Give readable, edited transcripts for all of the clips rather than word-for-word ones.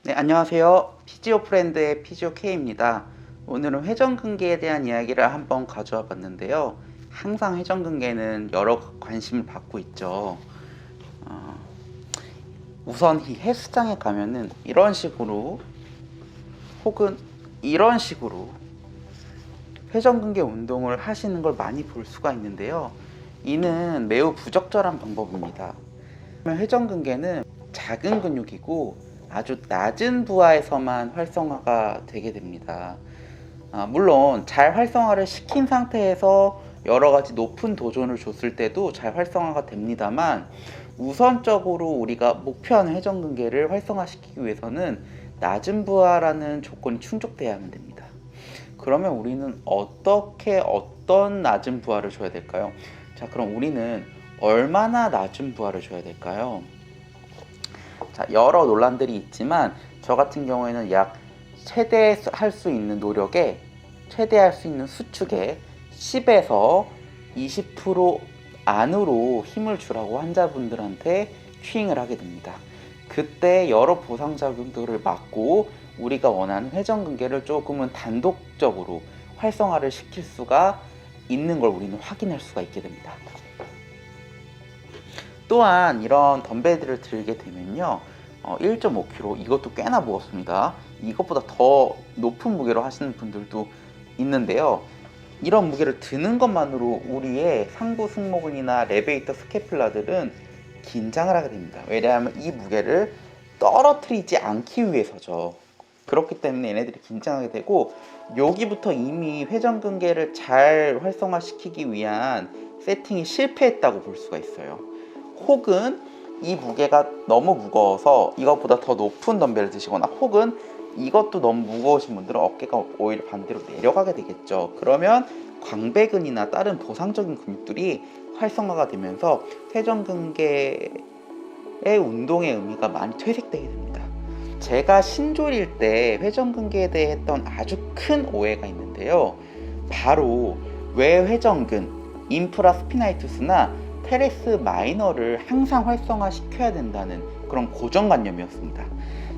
네, 안녕하세요. 피지오 프렌드의 피지오 K입니다. 오늘은 회전근개에 대한 이야기를 한번 가져와 봤는데요. 항상 회전근개는 여러 관심을 받고 있죠. 어, 우선 이 헬스장에 가면은 이런 식으로 혹은 이런 식으로 회전근개 운동을 하시는 걸 많이 볼 수가 있는데요. 이는 매우 부적절한 방법입니다. 회전근개는 작은 근육이고 아주 낮은 부하에서만 활성화가 되게 됩니다. 물론 잘 활성화를 시킨 상태에서 여러 가지 높은 도전을 줬을 때도 잘 활성화가 됩니다만, 우선적으로 우리가 목표하는 회전근개를 활성화시키기 위해서는 낮은 부하라는 조건이 충족돼야만 됩니다. 그러면 우리는 어떤 낮은 부하를 줘야 될까요? 자, 그럼 우리는 얼마나 낮은 부하를 줘야 될까요? 자, 여러 논란들이 있지만 저 같은 경우에는 약 최대할 수 있는 노력에, 최대할 수 있는 수축에 10에서 20% 안으로 힘을 주라고 환자분들한테 튜잉을 하게 됩니다. 그때 여러 보상작용들을 막고 우리가 원하는 회전근개를 조금은 단독적으로 활성화를 시킬 수가 있는 걸 우리는 확인할 수가 있게 됩니다. 또한 이런 덤벨들을 들게 되면요, 1.5kg, 이것도 꽤나 무겁습니다. 이것보다 더 높은 무게로 하시는 분들도 있는데요, 이런 무게를 드는 것만으로 우리의 상부 승모근이나 레베이터 스캐플라들은 긴장을 하게 됩니다. 왜냐하면 이 무게를 떨어뜨리지 않기 위해서죠. 그렇기 때문에 얘네들이 긴장하게 되고, 여기부터 이미 회전근개를 잘 활성화시키기 위한 세팅이 실패했다고 볼 수가 있어요. 혹은 이 무게가 너무 무거워서 이것보다 더 높은 덤벨을 드시거나, 혹은 이것도 너무 무거우신 분들은 어깨가 오히려 반대로 내려가게 되겠죠. 그러면 광배근이나 다른 보상적인 근육들이 활성화가 되면서 회전근개의 운동의 의미가 많이 퇴색되게 됩니다. 제가 신조일 때 회전근개에 대해 했던 아주 큰 오해가 있는데요, 바로 외회전근, 인프라 스피나이투스나 테레스 마이너를 항상 활성화시켜야 된다는 그런 고정관념이었습니다.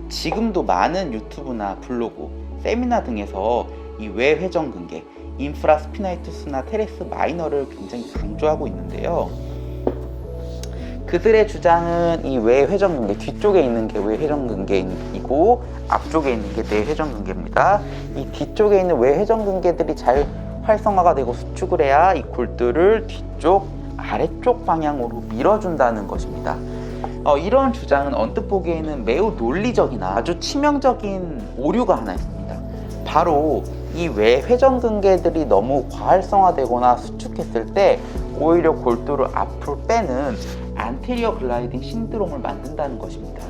지금도 많은 유튜브나 블로그, 세미나 등에서 이 외회전근개, 인프라 스피나이투스나 테레스 마이너를 굉장히 강조하고 있는데요, 그들의 주장은 이 외회전근개, 뒤쪽에 있는 게 외회전근개이고 앞쪽에 있는 게 내회전근개입니다. 이 뒤쪽에 있는 외회전근개들이 잘 활성화가 되고 수축을 해야 이 골들을 뒤쪽, 아래쪽 방향으로 밀어준다는 것입니다. 이런 주장은 언뜻 보기에는 매우 논리적이나 아주 치명적인 오류가 하나 있습니다. 바로 이 외회전근개들이 너무 과활성화되거나 수축했을 때 오히려 골두를 앞으로 빼는 안테리어 글라이딩 신드롬을 만든다는 것입니다.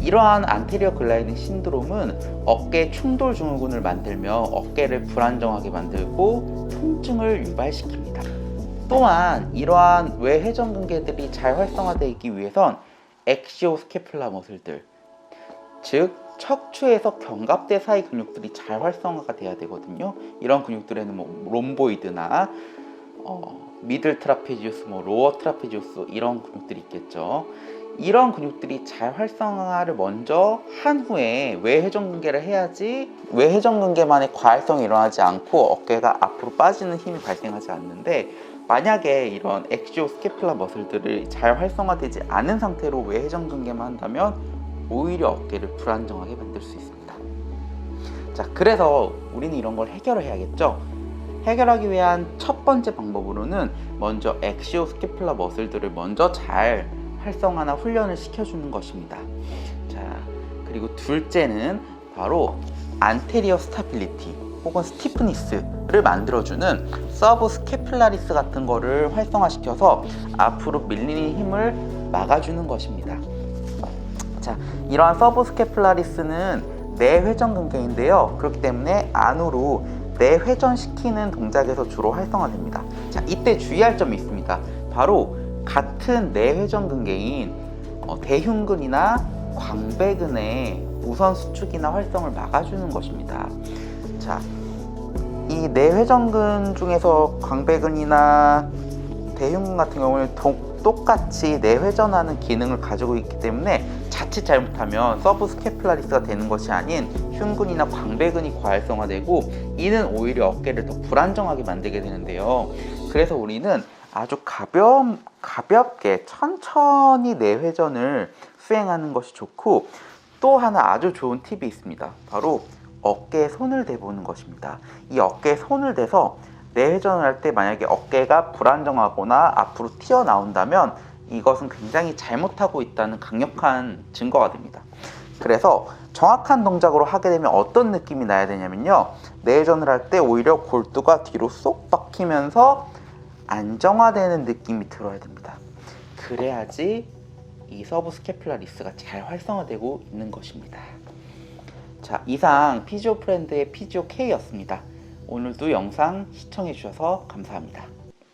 이러한 안테리어 글라이딩 신드롬은 어깨 충돌 증후군을 만들며 어깨를 불안정하게 만들고 통증을 유발시킵니다. 또한 이러한 외회전근개들이 잘 활성화되기 위해선 엑시오 스캐플라 머슬들, 즉 척추에서 견갑대 사이 근육들이 잘 활성화가 돼야 되거든요. 이런 근육들에는 롬보이드나 미들 트라페지우스, 로어 트라페지우스, 이런 근육들이 있겠죠. 이런 근육들이 잘 활성화를 먼저 한 후에 외회전근개를 해야지 외회전근개만의 과활성이 일어나지 않고 어깨가 앞으로 빠지는 힘이 발생하지 않는데, 만약에 이런 엑시오 스캐플라 머슬들이 잘 활성화되지 않은 상태로 외회전근개만 한다면 오히려 어깨를 불안정하게 만들 수 있습니다. 자, 그래서 우리는 이런 걸 해결을 해야겠죠. 해결하기 위한 첫 번째 방법으로는 먼저 엑시오 스캐플라 머슬들을 먼저 잘 활성화나 훈련을 시켜주는 것입니다. 자, 그리고 둘째는 바로 안테리어 스타빌리티 혹은 스티프니스를 만들어주는 서브 스캐플라리스 같은 거를 활성화시켜서 앞으로 밀리는 힘을 막아주는 것입니다. 자, 이러한 서브 스캐플라리스는 내회전근개인데요, 그렇기 때문에 안으로 내회전시키는 동작에서 주로 활성화됩니다. 자, 이때 주의할 점이 있습니다. 바로 같은 내회전근개인 대흉근이나 광배근의 우선 수축이나 활성을 막아주는 것입니다. 자, 이 내회전근 중에서 광배근이나 대흉근 같은 경우는 똑같이 내회전하는 기능을 가지고 있기 때문에 자칫 잘못하면 서브스캐플라리스가 되는 것이 아닌 흉근이나 광배근이 과활성화되고 이는 오히려 어깨를 더 불안정하게 만들게 되는데요. 그래서 우리는 아주 가볍게 천천히 내회전을 수행하는 것이 좋고, 또 하나 아주 좋은 팁이 있습니다. 바로 어깨에 손을 대보는 것입니다. 이 어깨에 손을 대서 내회전을 할 때 만약에 어깨가 불안정하거나 앞으로 튀어나온다면 이것은 굉장히 잘못하고 있다는 강력한 증거가 됩니다. 그래서 정확한 동작으로 하게 되면 어떤 느낌이 나야 되냐면요, 내회전을 할 때 오히려 골두가 뒤로 쏙 박히면서 안정화되는 느낌이 들어야 됩니다. 그래야지 이 서브스캐플라리스가 잘 활성화되고 있는 것입니다. 자, 이상 피지오프렌드의 피지오K였습니다. 오늘도 영상 시청해 주셔서 감사합니다.